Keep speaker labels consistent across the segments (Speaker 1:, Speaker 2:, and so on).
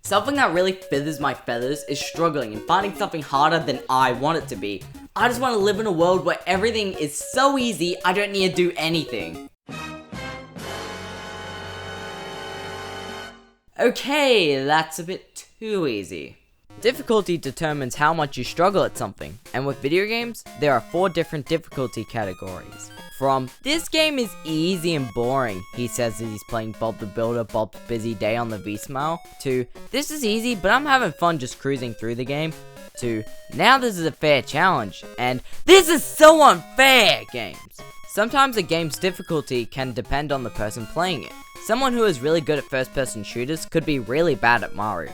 Speaker 1: Something that really feathers my feathers is struggling and finding something harder than I want it to be. I just want to live in a world where everything is so easy, I don't need to do anything. Okay, that's a bit too easy. Difficulty determines how much you struggle at something, and with video games, there are 4 different difficulty categories. From, this game is easy and boring, he says as he's playing Bob the Builder, Bob's Busy Day on the V-Smile, to, this is easy but I'm having fun just cruising through the game, to, now this is a fair challenge, and, this is so unfair games. Sometimes a game's difficulty can depend on the person playing it. Someone who is really good at first-person shooters could be really bad at Mario.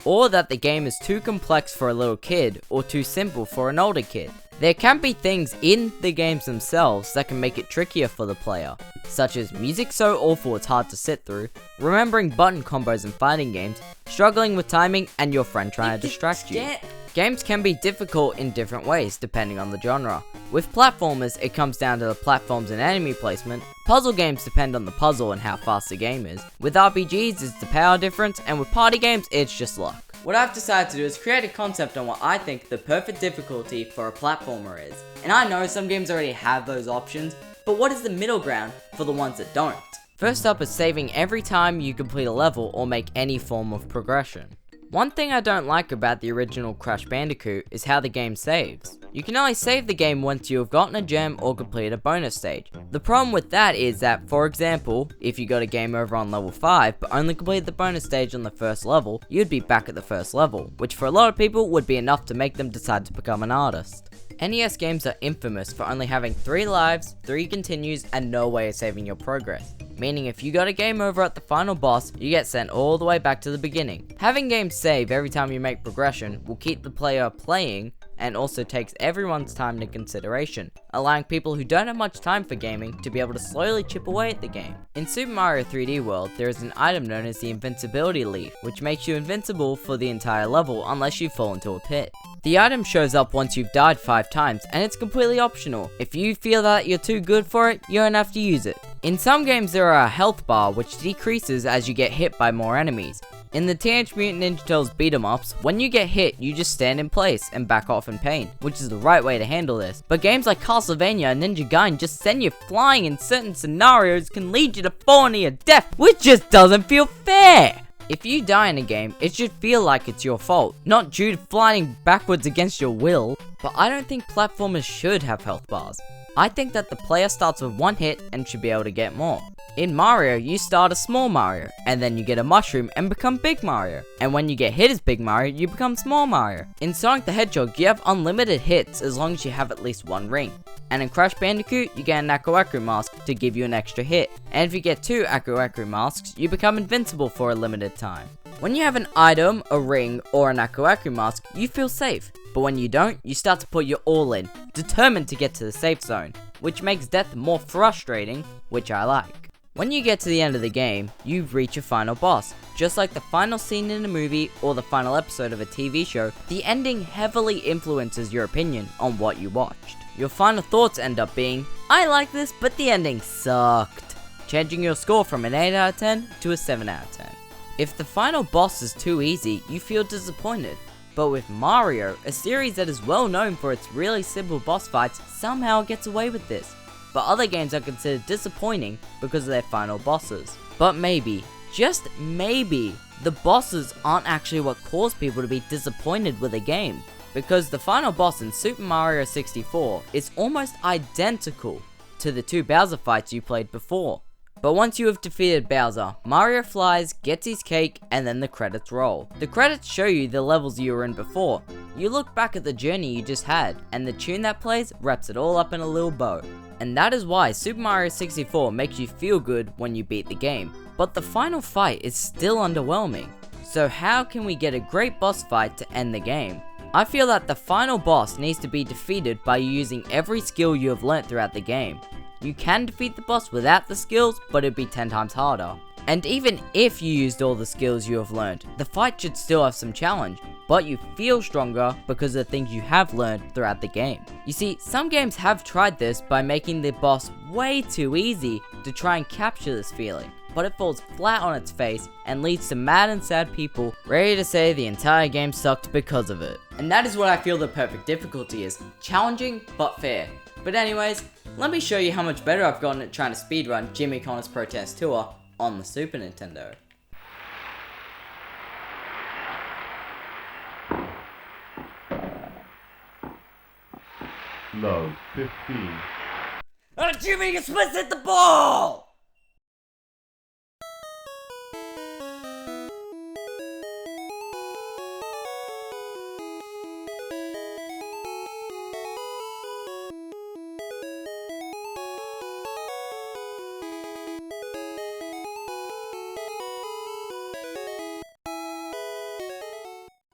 Speaker 1: Or that the game is too complex for a little kid, or too simple for an older kid. There can be things in the games themselves that can make it trickier for the player, such as music so awful it's hard to sit through, remembering button combos in fighting games, struggling with timing, and your friend trying to distract you. Games can be difficult in different ways depending on the genre. With platformers, it comes down to the platforms and enemy placement. Puzzle games depend on the puzzle and how fast the game is. With RPGs, it's the power difference, and with party games, it's just luck. What I've decided to do is create a concept on what I think the perfect difficulty for a platformer is. And I know some games already have those options, but what is the middle ground for the ones that don't? First up is saving every time you complete a level or make any form of progression. One thing I don't like about the original Crash Bandicoot is how the game saves. You can only save the game once you have gotten a gem or completed a bonus stage. The problem with that is that, for example, if you got a game over on level 5 but only completed the bonus stage on the first level, you'd be back at the first level, which for a lot of people would be enough to make them decide to become an artist. NES games are infamous for only having 3 lives, 3 continues, and no way of saving your progress. Meaning if you got a game over at the final boss, you get sent all the way back to the beginning. Having games save every time you make progression will keep the player playing, and also takes everyone's time into consideration, allowing people who don't have much time for gaming to be able to slowly chip away at the game. In Super Mario 3D World, there is an item known as the Invincibility Leaf, which makes you invincible for the entire level unless you fall into a pit. The item shows up once you've died 5 times, and it's completely optional. If you feel that you're too good for it, you don't have to use it. In some games there are a health bar which decreases as you get hit by more enemies. In the Teenage Mutant Ninja Turtles beat-em-ups, when you get hit, you just stand in place and back off in pain, which is the right way to handle this. But games like Castlevania and Ninja Gaiden just send you flying in certain scenarios can lead you to falling to your death, which just doesn't feel fair! If you die in a game, it should feel like it's your fault, not due to flying backwards against your will. But I don't think platformers should have health bars. I think that the player starts with 1 hit and should be able to get more. In Mario, you start as Small Mario, and then you get a mushroom and become Big Mario. And when you get hit as Big Mario, you become Small Mario. In Sonic the Hedgehog, you have unlimited hits as long as you have at least 1 ring. And in Crash Bandicoot, you get an Aku Aku mask to give you an extra hit. And if you get 2 Aku Aku masks, you become invincible for a limited time. When you have an item, a ring, or an Aku Aku mask, you feel safe. But when you don't, you start to put your all in, determined to get to the safe zone, which makes death more frustrating, which I like. When you get to the end of the game, you reach a final boss. Just like the final scene in a movie or the final episode of a TV show, the ending heavily influences your opinion on what you watched. Your final thoughts end up being, I like this, but the ending sucked, changing your score from an 8 out of 10 to a 7 out of 10. If the final boss is too easy, you feel disappointed. But with Mario, a series that is well known for its really simple boss fights, somehow gets away with this. But other games are considered disappointing because of their final bosses. But maybe, just maybe, the bosses aren't actually what caused people to be disappointed with a game. Because the final boss in Super Mario 64 is almost identical to the 2 Bowser fights you played before. But once you have defeated Bowser, Mario flies, gets his cake, and then the credits roll. The credits show you the levels you were in before. You look back at the journey you just had, and the tune that plays wraps it all up in a little bow. And that is why Super Mario 64 makes you feel good when you beat the game. But the final fight is still underwhelming. So how can we get a great boss fight to end the game? I feel that the final boss needs to be defeated by using every skill you have learnt throughout the game. You can defeat the boss without the skills, but it'd be 10 times harder. And even if you used all the skills you have learned, the fight should still have some challenge, but you feel stronger because of the things you have learned throughout the game. You see, some games have tried this by making the boss way too easy to try and capture this feeling. but it falls flat on its face and leads to mad and sad people ready to say the entire game sucked because of it. And that is what I feel the perfect difficulty is, challenging but fair. But anyways, let me show you how much better I've gotten at trying to speedrun Jimmy Connor's Protest Tour on the Super Nintendo.
Speaker 2: Low 15.
Speaker 1: Jimmy, you're supposed to hit the ball!